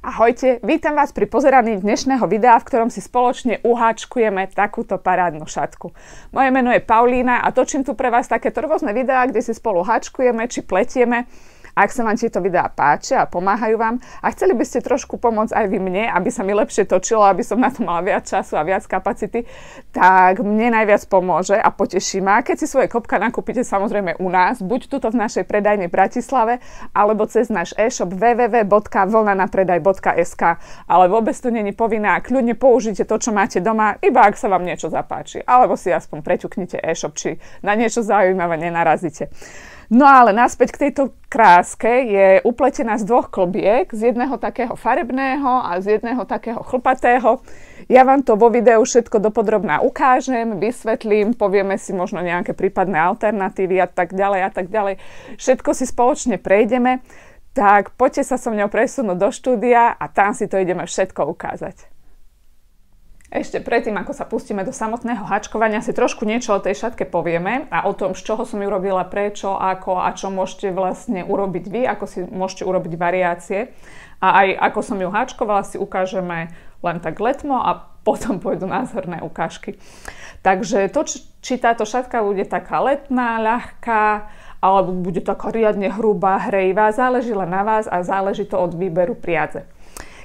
Ahojte, vítam vás pri pozeraní dnešného videa, v ktorom si spoločne uháčkujeme takúto parádnu šatku. Moje meno je Paulína a točím tu pre vás takéto rôzne videá, kde si spolu háčkujeme či pletieme. Ak sa vám tieto videá páčia a pomáhajú vám a chceli by ste trošku pomôcť aj vy mne, aby sa mi lepšie točilo, aby som na to mala viac času a viac kapacity, tak mne najviac pomôže a poteší ma, keď si svoje kopka nakúpite samozrejme u nás, buď tuto v našej predajnej Bratislave, alebo cez náš e-shop www.vlnanapredaj.sk. Ale vôbec to nie je povinné a kľudne použite to, čo máte doma, iba ak sa vám niečo zapáči. Alebo si aspoň preťuknite e-shop, či na niečo zaujímavé nenarazíte. No ale naspäť k tejto kráske je upletená z dvoch klbiek, z jedného takého farebného a z jedného takého chlpatého. Ja vám to vo videu všetko dopodrobná ukážem, vysvetlím, povieme si možno nejaké prípadné alternatívy a tak ďalej a tak ďalej. Všetko si spoločne prejdeme, tak poďte sa so mňou presunúť do štúdia a tam si to ideme všetko ukázať. Ešte predtým, ako sa pustíme do samotného háčkovania, si trošku niečo o tej šatke povieme a o tom, z čoho som ju robila, prečo, ako a čo môžete vlastne urobiť vy, ako si môžete urobiť variácie. A aj ako som ju háčkovala, si ukážeme len tak letmo a potom pôjdu názorné ukážky. Takže to, či táto šatka bude taká letná, ľahká, alebo bude taká riadne hrubá, hrejivá, záleží len na vás a záleží to od výberu priadze.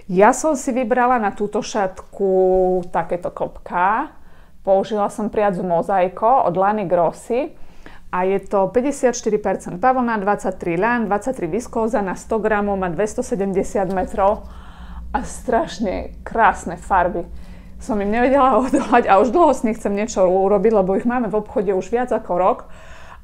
Ja som si vybrala na túto šatku takéto klopká. Použila som priadzu Mozaiko od Lany Grossi a je to 54% bavlna, 23 ľan, 23 viskóza na 100 gramov, má 270 metrov a strašne krásne farby. Som im nevedela odolať a už dlho s nich chcem niečo urobiť, lebo ich máme v obchode už viac ako rok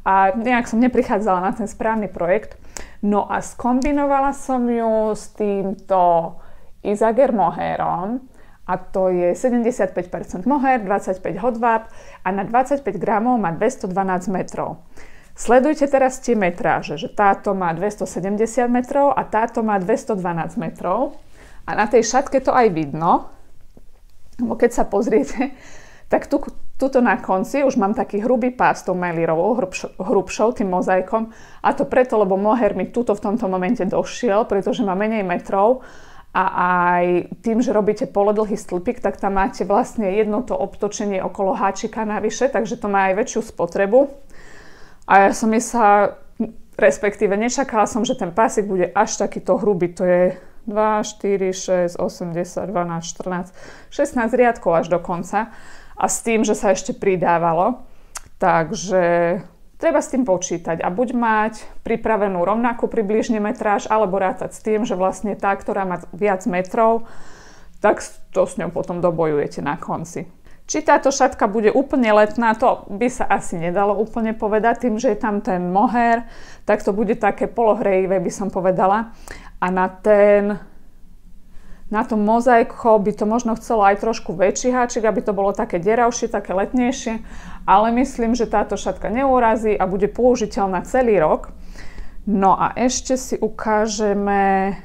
a nejak som neprichádzala na ten správny projekt. No a skombinovala som ju s týmto Isager mohairom a to je 75% mohair, 25 hodváb a na 25 gramov má 212 metrov. Sledujte teraz tie metráže, že táto má 270 metrov a táto má 212 metrov a na tej šatke to aj vidno, lebo keď sa pozriete, tak tuto na konci už mám taký hrubý pás tou mailerovou, hrubšou, tým mozaikom a to preto, lebo mohair mi tuto v tomto momente došiel, pretože má menej metrov. A aj tým, že robíte polodlhý stĺpik, tak tam máte vlastne jedno to obtočenie okolo háčika navyše, takže to má aj väčšiu spotrebu. A ja som respektíve nečakala som, že ten pásik bude až takýto hrubý. To je 2, 4, 6, 8, 10, 12, 14, 16 riadkov až do konca. A s tým, že sa ešte pridávalo. Takže treba s tým počítať a buď mať pripravenú rovnakú približne metráž, alebo rátať s tým, že vlastne tá, ktorá má viac metrov, tak to s ňou potom dobojujete na konci. Či táto šatka bude úplne letná, to by sa asi nedalo úplne povedať, tým, že je tam ten mohair, tak to bude také polohrejivé, by som povedala. A na tom mozaiko by to možno chcelo aj trošku väčší háčik, aby to bolo také deravšie, také letnejšie, ale myslím, že táto šatka neurazí a bude použiteľná celý rok. No a ešte si ukážeme,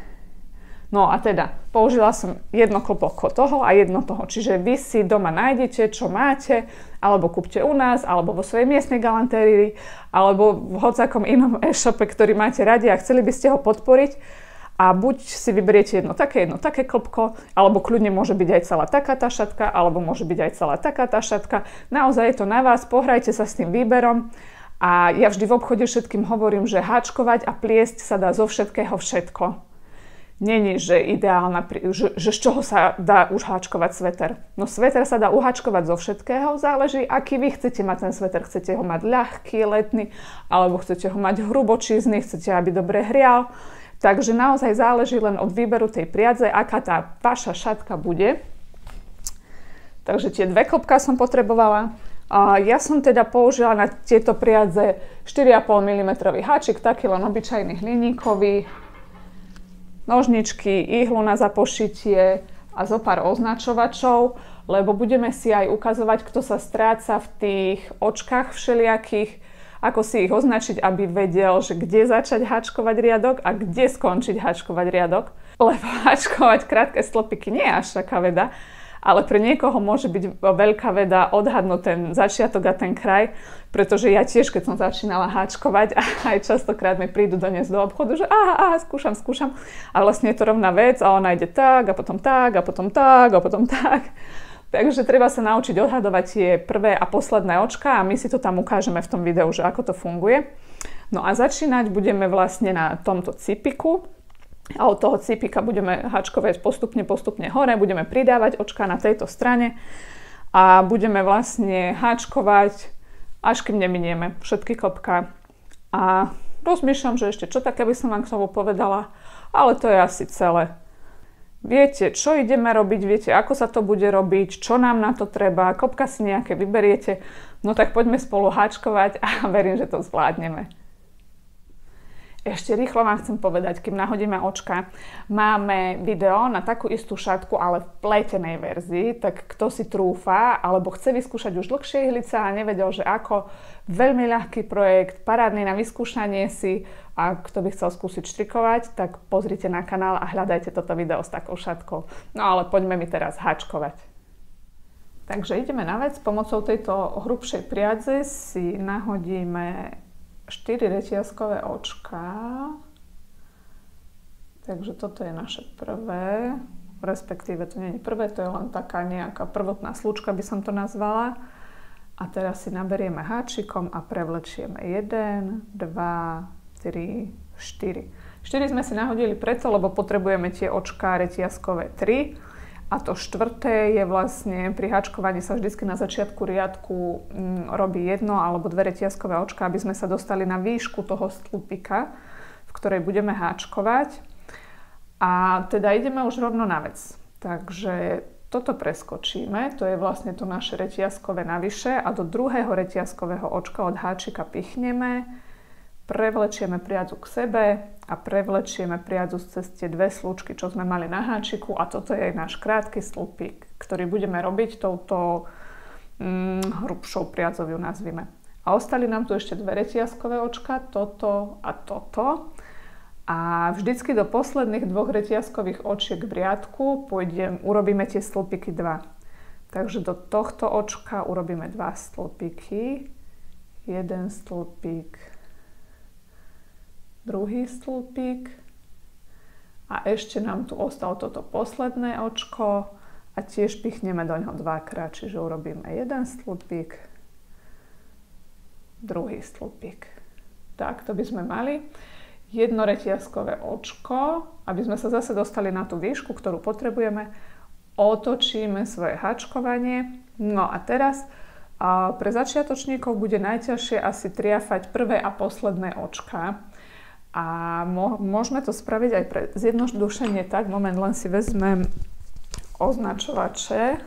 no a teda použila som jedno klopko toho a jedno toho, čiže vy si doma nájdete, čo máte, alebo kúpte u nás, alebo vo svojej miestnej galantérii, alebo v hociakom inom e-shope, ktorý máte radi a chceli by ste ho podporiť. A buď si vyberiete jedno také klopko, alebo kľudne môže byť aj celá taká tá šatka, alebo môže byť aj celá taká tá šatka. Naozaj je to na vás, pohrajte sa s tým výberom. A ja vždy v obchode všetkým hovorím, že háčkovať a pliesť sa dá zo všetkého všetko. Není, že ideálna, že z čoho sa dá už háčkovať sveter. No sveter sa dá uháčkovať zo všetkého, záleží, aký vy chcete mať ten sveter. Chcete ho mať ľahký, letný, alebo chcete ho mať hrubočízny, chcete, aby dobre hrial. Takže naozaj záleží len od výberu tej priadze, aká tá vaša šatka bude. Takže tie dve klopká som potrebovala. Ja som teda použila na tieto priadze 4,5 mm háčik, taký len obyčajný hliníkový, nožničky, ihlu na zapošitie a zo pár označovačov, lebo budeme si aj ukazovať, kto sa stráca v tých očkách všelijakých, ako si ich označiť, aby vedel, že kde začať háčkovať riadok a kde skončiť háčkovať riadok. Lebo háčkovať krátke stĺpiky nie je až taká veda. ale pre niekoho môže byť veľká veda odhadnúť ten začiatok a ten kraj, pretože ja tiež, keď som začínala háčkovať, a aj častokrát mi prídu doniesť do obchodu, že skúšam a vlastne je to rovná vec a ona ide tak a potom tak a potom tak a potom tak. Takže treba sa naučiť odhadovať tie prvé a posledné očka a my si to tam ukážeme v tom videu, že ako to funguje. No a začínať budeme vlastne na tomto cipiku. A od toho cipika budeme háčkovať postupne hore, budeme pridávať očká na tejto strane a budeme vlastne háčkovať, až kým neminieme všetky kopká. A rozmýšľam, že ešte čo také by som vám k tomu povedala, ale to je asi celé. Viete, čo ideme robiť, viete, ako sa to bude robiť, čo nám na to treba, kopka si nejaké vyberiete, no tak poďme spolu háčkovať a verím, že to zvládneme. Ešte rýchlo vám chcem povedať, kým nahodíme očka, máme video na takú istú šatku, ale v pletenej verzii, tak kto si trúfa, alebo chce vyskúšať už dlhšie ihlice a nevedel, že ako, veľmi ľahký projekt, parádny na vyskúšanie si a kto by chcel skúsiť štrikovať, tak pozrite na kanál a hľadajte toto video s takou šatkou. No ale poďme mi teraz háčkovať. Takže ideme na vec, pomocou tejto hrubšej priadze si nahodíme 4 reťazkové očká. Takže toto je naše prvé, respektíve to nie je prvé, to je len taká nejaká prvotná slučka, by som to nazvala. A teraz si naberieme háčikom a prevlečieme 1, 2, 3, 4. 4 sme si nahodili preto, lebo potrebujeme tie očká reťazkové 3. A to štvrté je vlastne pri háčkovaní sa vždycky na začiatku riadku robí 1 alebo 2 reťazkové očká, aby sme sa dostali na výšku toho stĺpika, v ktorej budeme háčkovať. A teda ideme už rovno na vec. Takže toto preskočíme, to je vlastne to naše reťazkové navyše a do druhého reťazkového očka od háčika pichneme, prevlečieme priadzu k sebe a prevlečieme priadzu cez tie 2 slúčky, čo sme mali na háčiku a toto je náš krátky stĺpik, ktorý budeme robiť touto hrubšou priadzou, ju nazvime. A ostali nám tu ešte 2 reťazkové očka, toto a toto. A vždycky do posledných 2 reťazkových očiek v riadku urobíme tie stĺpiky 2. Takže do tohto očka urobíme 2 stĺpiky, 1 stĺpik, druhý stĺpik a ešte nám tu ostalo toto posledné očko a tiež pichneme do ňoho 2-krát, čiže urobíme 1 stĺpik, druhý stĺpik. Tak, to by sme mali. 1 reťazkové očko, aby sme sa zase dostali na tú výšku, ktorú potrebujeme, otočíme svoje háčkovanie. No a teraz pre začiatočníkov bude najťažšie asi triafať prvé a posledné očká. A môžeme to spraviť aj pre zjednodušenie tak, moment, len si vezmem označovače.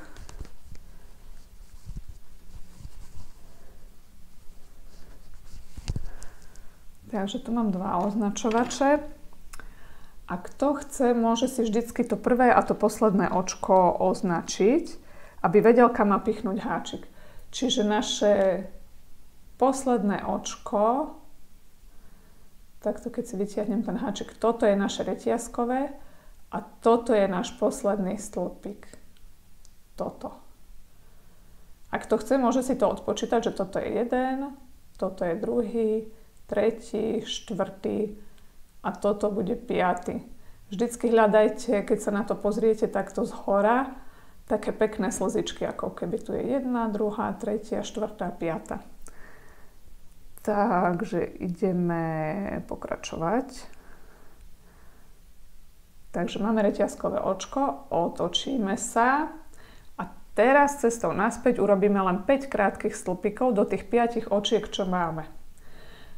Takže tu mám 2 označovače. A kto chce, môže si vždycky to prvé a to posledné očko označiť, aby vedel, kam má pichnúť háčik. Čiže naše posledné očko, takto keď si vytiahnem ten háčik, toto je naše reťazkové a toto je náš posledný stĺpik. Toto. Ak to chce, môže si to odpočítať, že toto je 1, toto je druhý, tretí, štvrtý a toto bude 5. Vždycky hľadajte, keď sa na to pozriete takto zhora, také pekné slzičky, ako keby tu je 1, 2, 3, 4, 5. Takže ideme pokračovať. Takže máme reťazkové očko, otočíme sa a teraz cestou naspäť urobíme len 5 krátkych stĺpikov do tých 5 očiek, čo máme.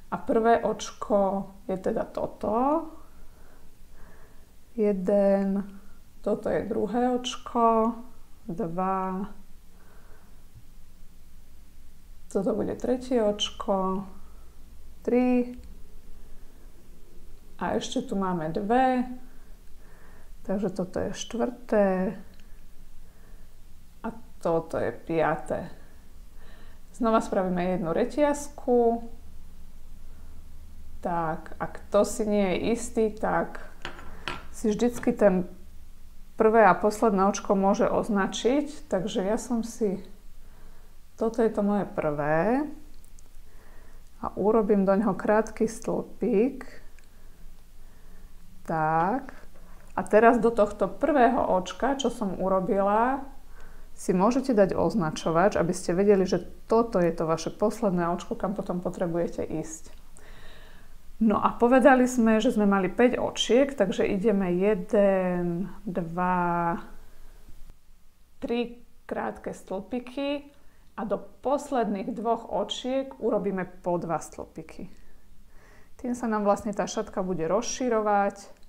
A prvé očko je teda toto. 1, toto je druhé očko, 2, toto bude tretie očko, 3 a ešte tu máme 2, takže toto je štvrté a toto je 5. Znova spravíme jednu reťazku. Tak, a kto si nie je istý, tak si vždycky ten prvé a posledné očko môže označiť. Takže ja som si... Toto je to moje prvé. A urobím do ňoho krátky stĺpik. Tak. A teraz do tohto prvého očka, čo som urobila, si môžete dať označovač, aby ste vedeli, že toto je to vaše posledné očko, kam potom potrebujete ísť. No a povedali sme, že sme mali 5 očiek, takže ideme 1, 2, 3 krátke stĺpiky a do posledných 2 očiek urobíme po 2 stĺpiky. Tým sa nám vlastne tá šatka bude rozširovať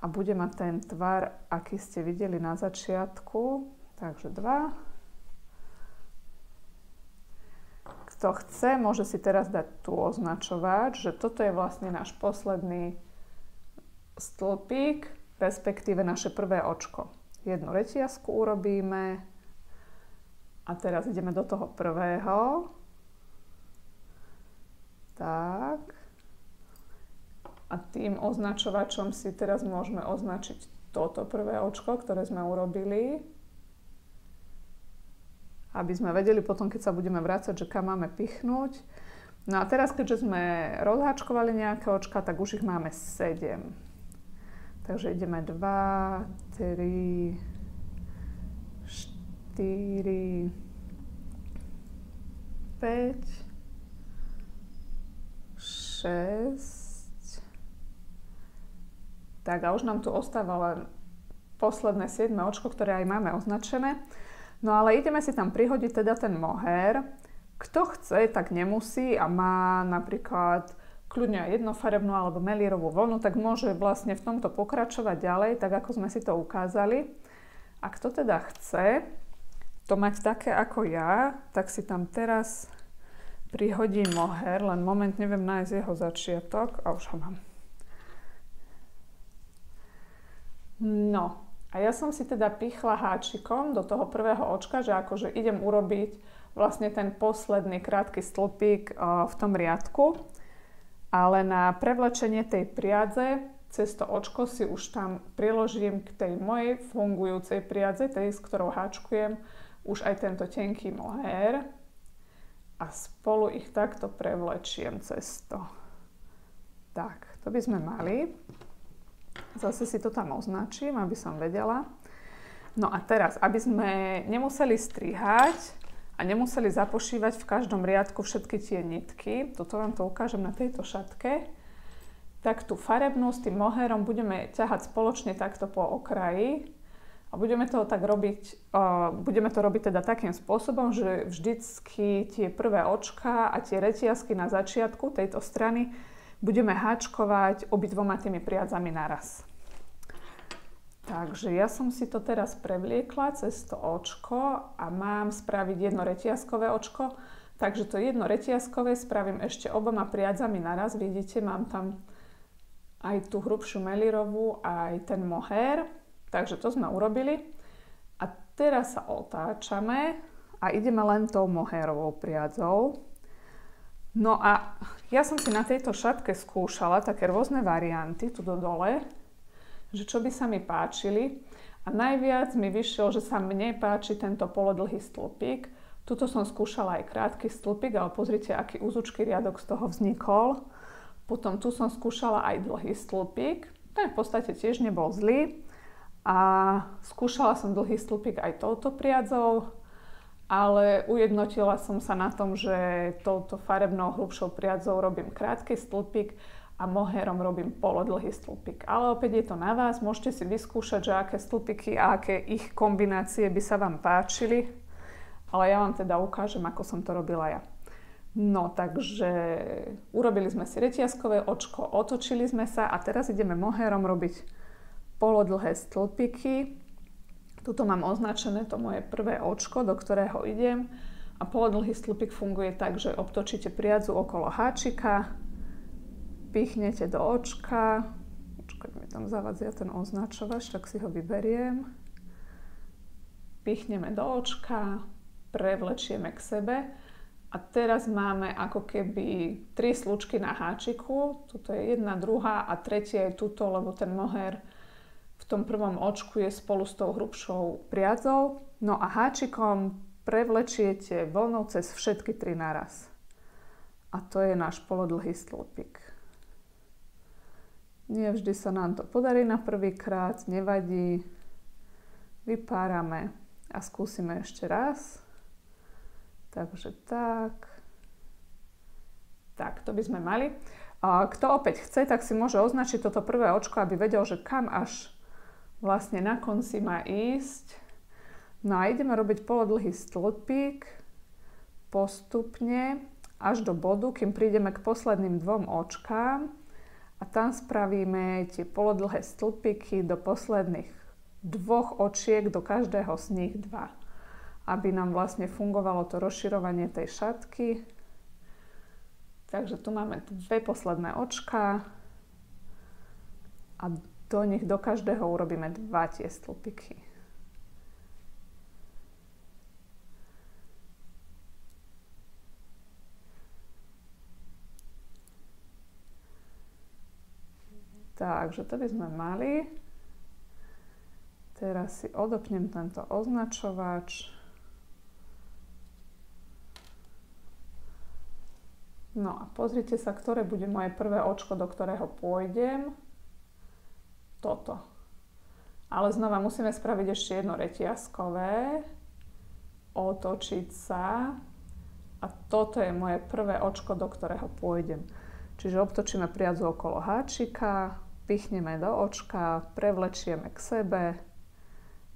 a bude mať ten tvar, aký ste videli na začiatku. Takže 2. Kto chce, môže si teraz dať tu označovač, že toto je vlastne náš posledný stĺpik, respektíve naše prvé očko. Jednu reťazku urobíme a teraz ideme do toho prvého. Tak. A tým označovačom si teraz môžeme označiť toto prvé očko, ktoré sme urobili. Aby sme vedeli potom, keď sa budeme vrácať, že kam máme pichnúť. No a teraz, keďže sme rozháčkovali nejaké očka, tak už ich máme 7. Takže ideme 2, 3, 4, 5, 6. Tak a už nám tu ostáva len posledné 7 očko, ktoré aj máme označené. No ale ideme si tam prihodiť teda ten mohair. Kto chce, tak nemusí a má napríklad kľudne aj jednofarebnú alebo melírovú vlnu, tak môže vlastne v tomto pokračovať ďalej, tak ako sme si to ukázali. A kto teda chce to mať také ako ja, tak si tam teraz prihodím mohair, len moment neviem nájsť jeho začiatok a už ho mám. No. A ja som si teda pichla háčikom do toho prvého očka, že akože idem urobiť vlastne ten posledný krátky stĺpik v tom riadku. Ale na prevlečenie tej priadze cez to očko si už tam priložím k tej mojej fungujúcej priadze, tej, s ktorou háčkujem, už aj tento tenký mohair. A spolu ich takto prevlečiem cez to. Tak, to by sme mali. Zase si to tam označím, aby som vedela. No a teraz, aby sme nemuseli strihať a nemuseli zapošívať v každom riadku všetky tie nitky, toto vám to ukážem na tejto šatke, tak tú farebnú s tým mohairom budeme ťahať spoločne takto po okraji a budeme to robiť teda takým spôsobom, že vždycky tie prvé očká a tie reťazky na začiatku tejto strany budeme háčkovať obidvoma tými priadzami naraz. Takže ja som si to teraz prevliekla cez to očko a mám spraviť jedno reťazkové očko. Takže to jedno reťazkové spravím ešte oboma priadzami naraz. Vidíte, mám tam aj tú hrubšiu melírovú, aj ten mohair. Takže to sme urobili. A teraz sa otáčame a ideme len tou mohairovou priadzou. No a ja som si na tejto šatke skúšala také rôzne varianty tu dole, že čo by sa mi páčili. A najviac mi vyšiel, že sa mne páči tento polodlhý stĺpik. Tuto som skúšala aj krátky stĺpik, ale pozrite, aký úzučký riadok z toho vznikol. Potom tu som skúšala aj dlhý stĺpik. Ten v podstate tiež nebol zlý. A skúšala som dlhý stĺpik aj touto priadzou. Ale ujednotila som sa na tom, že touto farebnou hrubšou priadzou robím krátky stĺpik a mohairom robím polodlhý stĺpik. Ale opäť je to na vás, môžete si vyskúšať, že aké stĺpiky a aké ich kombinácie by sa vám páčili. Ale ja vám teda ukážem, ako som to robila ja. No, takže urobili sme si reťazkové očko, otočili sme sa a teraz ideme mohairom robiť polodlhé stĺpiky. Tuto mám označené to moje prvé očko, do ktorého idem. A polodlhý stĺpik funguje tak, že obtočíte priadzu okolo háčika, pichnete do očka. Počkať, mi tam zavadzia ten označovač, tak si ho vyberiem. Pichneme do očka, prevlečieme k sebe. A teraz máme ako keby 3 slučky na háčiku. Tuto je jedna, druhá a tretia je tuto, lebo ten mohair v v tom prvom očku je spolu s tou hrubšou priadzou. No a háčikom prevlečiete vlnu cez všetky 3 naraz. A to je náš polodlhý stĺpik. Nie vždy sa nám to podarí na prvýkrát, nevadí. Vypárame a skúsime ešte raz. Takže tak. Tak, to by sme mali. A kto opäť chce, tak si môže označiť toto prvé očko, aby vedel, že kam až vlastne na konci má ísť. No a ideme robiť polodlhý stĺpik postupne až do bodu, kým prídeme k posledným 2 očkám a tam spravíme tie polodlhé stĺpiky do posledných 2 očiek, do každého z nich 2, aby nám vlastne fungovalo to rozširovanie tej šatky. Takže tu máme 2 posledné očká a do nich do každého urobíme 2 tie stĺpiky. Takže to by sme mali. Teraz si odopnem tento označovač. No a pozrite sa, ktoré bude moje prvé očko, do ktorého pôjdem. Toto. Ale znova musíme spraviť ešte jedno reťazkové. Otočiť sa. A toto je moje prvé očko, do ktorého pôjdem. Čiže obtočíme priadzu okolo háčika, pichneme do očka, prevlečieme k sebe,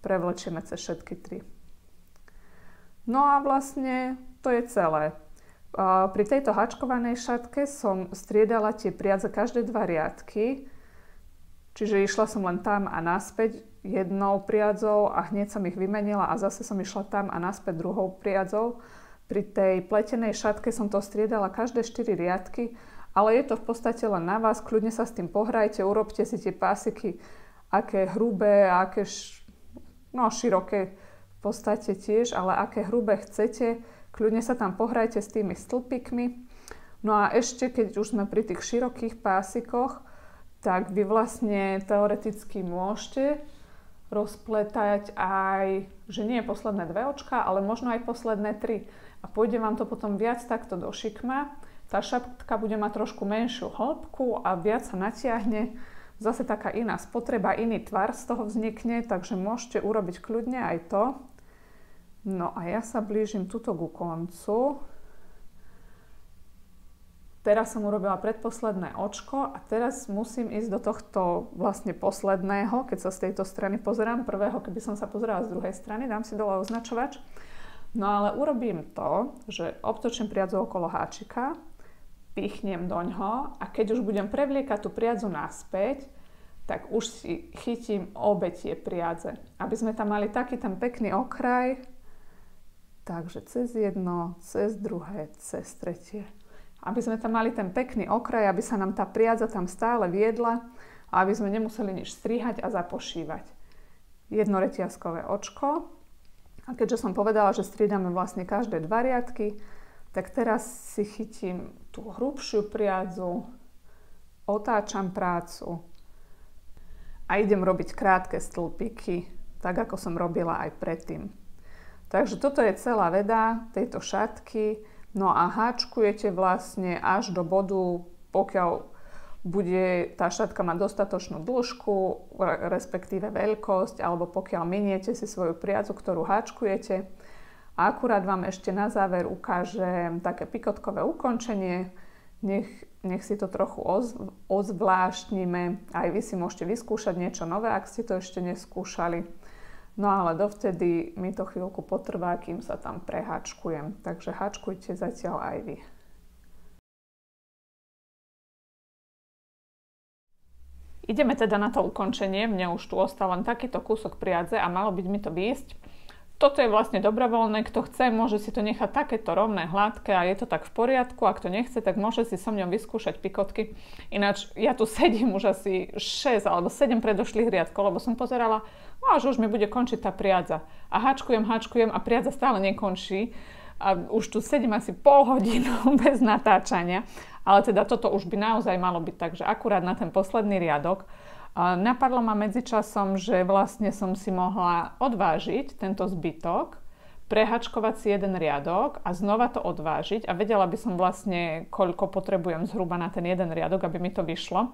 prevlečieme cez všetky 3. No a vlastne to je celé. Pri tejto háčkovanej šatke som striedala tie priadze každé 2 riadky, čiže išla som len tam a naspäť jednou priadzou a hneď som ich vymenila a zase som išla tam a naspäť druhou priadzou. Pri tej pletenej šatke som to striedala každé 4 riadky, ale je to v podstate len na vás, kľudne sa s tým pohrajte, urobte si tie pásiky, aké hrubé, aké široké v podstate tiež, ale aké hrubé chcete, kľudne sa tam pohrajte s tými stĺpikmi. No a ešte, keď už sme pri tých širokých pásikoch, tak vy vlastne teoreticky môžete rozpletať aj, že nie posledné 2 očka, ale možno aj posledné 3. A pôjde vám to potom viac takto do šikma. Tá šatka bude mať trošku menšiu hĺbku a viac sa natiahne. Zase taká iná spotreba, iný tvar z toho vznikne, takže môžete urobiť kľudne aj to. No a ja sa blížim tuto ku koncu. Teraz som urobila predposledné očko a teraz musím ísť do tohto vlastne posledného, keď sa z tejto strany pozerám. Prvého, keby som sa pozerala z druhej strany, dám si dole označovač. No ale urobím to, že obtočím priadzu okolo háčika, pichnem doňho a keď už budem prevliekať tú priadzu naspäť, tak už si chytím obe tie priadze. Aby sme tam mali taký ten pekný okraj, takže cez jedno, cez druhé, cez tretie. Aby sme tam mali ten pekný okraj, aby sa nám tá priadza tam stále viedla a aby sme nemuseli nič strihať a zapošívať. Jedno reťazkové očko. A keďže som povedala, že striedame vlastne každé 2 riadky, tak teraz si chytím tú hrubšiu priadzu, otáčam prácu a idem robiť krátke stĺpiky, tak ako som robila aj predtým. Takže toto je celá veda tejto šatky. No a háčkujete vlastne až do bodu, pokiaľ bude tá šatka mať dostatočnú dĺžku, respektíve veľkosť, alebo pokiaľ miniete si svoju priadzu, ktorú háčkujete. A akurát vám ešte na záver ukážem také pikotkové ukončenie. Nech si to trochu ozvláštnime. Aj vy si môžete vyskúšať niečo nové, ak ste to ešte neskúšali. No ale dovtedy mi to chvíľku potrvá, kým sa tam preháčkujem. Takže háčkujte zatiaľ aj vy. Ideme teda na to ukončenie. Mne už tu ostal len takýto kúsok priadze a malo byť mi to výjsť. Toto je vlastne dobrovoľné, kto chce, môže si to nechať takéto rovné, hladké a je to tak v poriadku. Ak to nechce, tak môže si so mňou vyskúšať pikotky. Ináč ja tu sedím už asi 6 alebo 7 predošlých riadkov, lebo som pozerala, že už mi bude končiť tá priadza. A háčkujem a priadza stále nekončí. A už tu sedím asi pol hodinu bez natáčania. Ale teda toto už by naozaj malo byť tak, že akurát na ten posledný riadok. Napadlo ma medzičasom, že vlastne som si mohla odvážiť tento zbytok, prehačkovať si jeden riadok a znova to odvážiť a vedela by som vlastne, koľko potrebujem zhruba na ten jeden riadok, aby mi to vyšlo.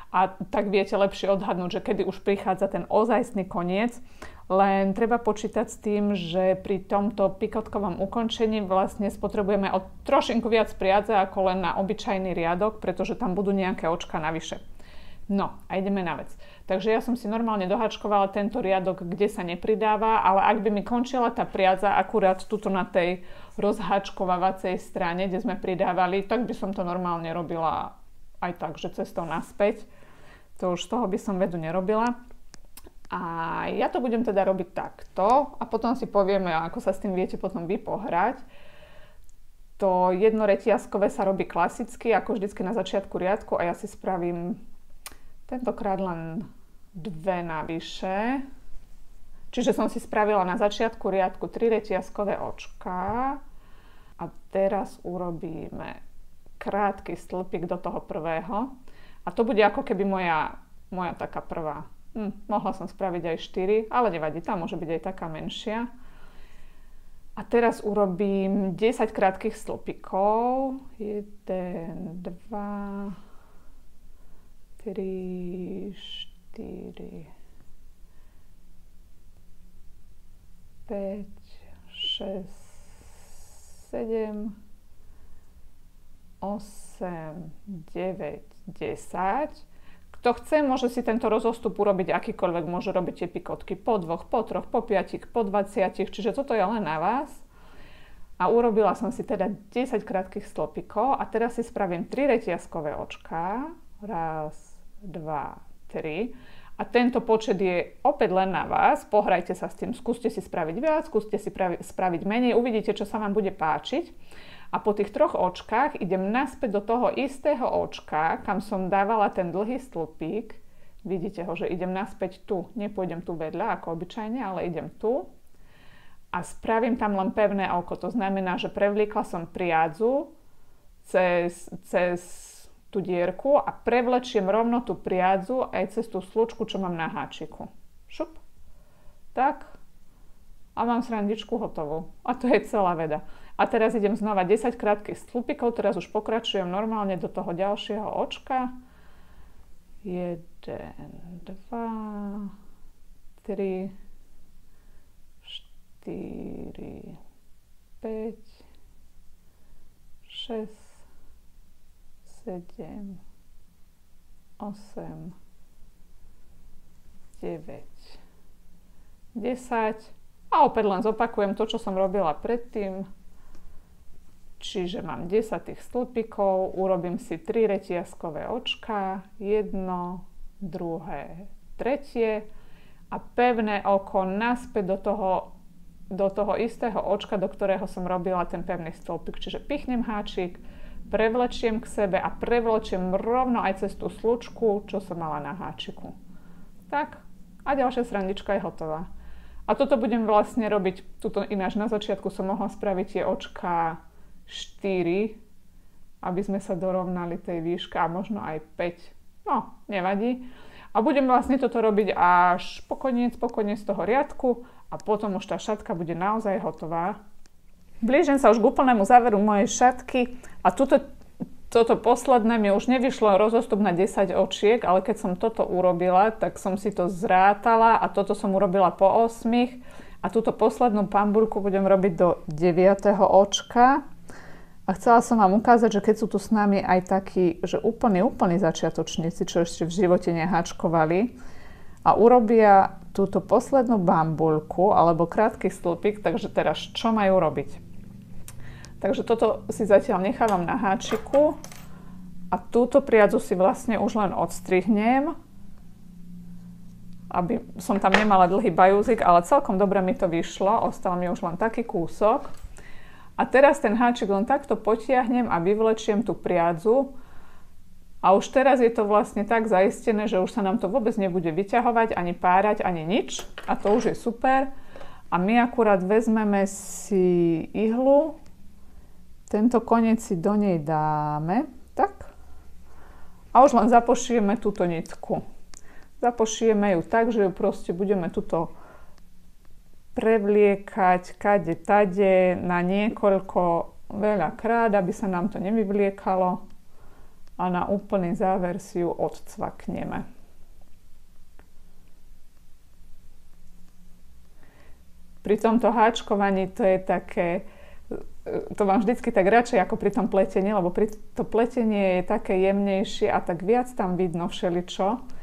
A tak viete lepšie odhadnúť, že kedy už prichádza ten ozajstný koniec. Len treba počítať s tým, že pri tomto pikotkovom ukončení vlastne spotrebujeme o trošinku viac priadze ako len na obyčajný riadok, pretože tam budú nejaké očka navyše. No a ideme na vec. Takže ja som si normálne dohačkovala tento riadok, kde sa nepridáva, ale ak by mi končila tá priadza akurát tuto na tej rozhačkovávacej strane, kde sme pridávali, tak by som to normálne robila aj tak, že cestou naspäť. To už z toho by som vedu nerobila. A ja to budem teda robiť takto a potom si povieme, ako sa s tým viete potom vy pohrať. To jednoretiazkové sa robí klasicky, ako vždycky na začiatku riadku a ja si spravím tentokrát len 2 navyše. Čiže som si spravila na začiatku riadku 3 retiazkové očká a teraz urobíme krátky stĺpik do toho prvého. A to bude ako keby moja taká prvá. Mohla som spraviť aj 4, ale nevadí, tá môže byť aj taká menšia. A teraz urobím 10 krátkych stĺpikov. 1, 2, 3, 4, 5, 6, 7, 8, 9, 10. Kto chce, môže si tento rozostup urobiť akýkoľvek. Môže robiť tie pikotky po 2, po 3, po 5, po 20. Čiže toto je len na vás. A urobila som si teda 10 krátkych stĺpikov a teraz si spravím 3 retiazkové očká. 1, 2, 3. A tento počet je opäť len na vás. Pohrajte sa s tým. Skúste si spraviť viac, skúste si spraviť menej. Uvidíte, čo sa vám bude páčiť. A po tých 3 očkách idem naspäť do toho istého očka, kam som dávala ten dlhý stĺpik. Vidíte ho, že idem naspäť tu. Nepôjdem tu vedľa, ako obyčajne, ale idem tu. A spravím tam len pevné oko. To znamená, že prevliekla som priadzu cez tú dierku a prevlečiem rovno tú priadzu aj cez tú slučku, čo mám na háčiku. Šup. Tak. A mám srandičku hotovú. A to je celá veda. A teraz idem znova 10 krátkych stĺpikov, teraz už pokračujem normálne do toho ďalšieho očka. 1, 2, 3, 4, 5, 6, 7, 8, 9, 10. A opäť len zopakujem to, čo som robila predtým. Čiže mám 10 tých stĺpikov, urobím si 3 retiazkové očká, 1, 2, 3 a pevné oko naspäť do toho istého očka, do ktorého som robila ten pevný stĺpik. Čiže pichnem háčik, prevlečiem k sebe a prevlečiem rovno aj cez tú slučku, čo som mala na háčiku. Tak a ďalšia srandička je hotová. A toto budem vlastne robiť, tuto ináč na začiatku som mohla spraviť tie očká 4, aby sme sa dorovnali tej výške a možno aj 5. No, nevadí. A budem vlastne toto robiť až po koniec toho riadku a potom už tá šatka bude naozaj hotová. Blížim sa už k úplnému záveru mojej šatky a toto posledné mi už nevyšlo rozostup na 10 očiek, ale keď som toto urobila, tak som si to zrátala a toto som urobila po 8 a túto poslednú pambulku budem robiť do 9. očka. A chcela som vám ukázať, že keď sú tu s nami aj takí, že úplní začiatočníci, čo ešte v živote nehačkovali a urobia túto poslednú bambulku alebo krátky stĺpik, takže teraz čo majú robiť? Takže toto si zatiaľ nechávam na háčiku a túto priadzu si vlastne už len odstrihnem, aby som tam nemala dlhý bajúzik, ale celkom dobre mi to vyšlo, ostal mi už len taký kúsok. A teraz ten háčik len takto potiahnem a vyvlečiem tú priadzu. A už teraz je to vlastne tak zaistené, že už sa nám to vôbec nebude vyťahovať, ani párať, ani nič. A to už je super. A my akurát vezmeme si ihlu. Tento koniec si do nej dáme. Tak. A už len zapošijeme túto nitku. Zapošijeme ju tak, že ju proste budeme tuto prevliekať kade tade na niekoľko veľakrát, aby sa nám to nevyvliekalo a na úplný záver si ju odcvakneme. Pri tomto háčkovaní to je také, to mám vždycky tak radšej ako pri tom pletení, lebo to pletenie je také jemnejšie a tak viac tam vidno všeličo.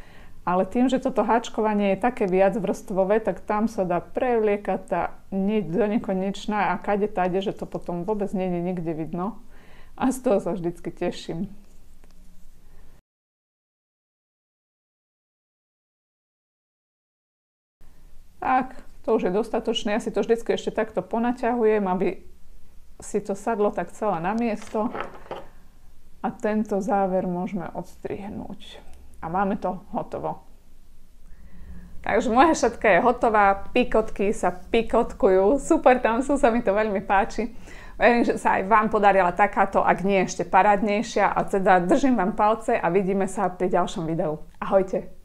Ale tým, že toto háčkovanie je také viacvrstvové, tak tam sa dá prevliekať tá niť do nekonečná a kade tade, že to potom vôbec nie je nikde vidno. A z toho sa vždycky teším. Tak, to už je dostatočné. Ja si to vždycky ešte takto ponaťahujem, aby si to sadlo tak celé na miesto. A tento záver môžeme odstrihnúť. A máme to hotovo. Takže moja šatka je hotová, pikotky sa pikotkujú, super, tam sú, sa mi to veľmi páči. Verím, že sa aj vám podarila takáto, ak nie ešte parádnejšia, a teda držím vám palce a vidíme sa pri ďalšom videu. Ahojte!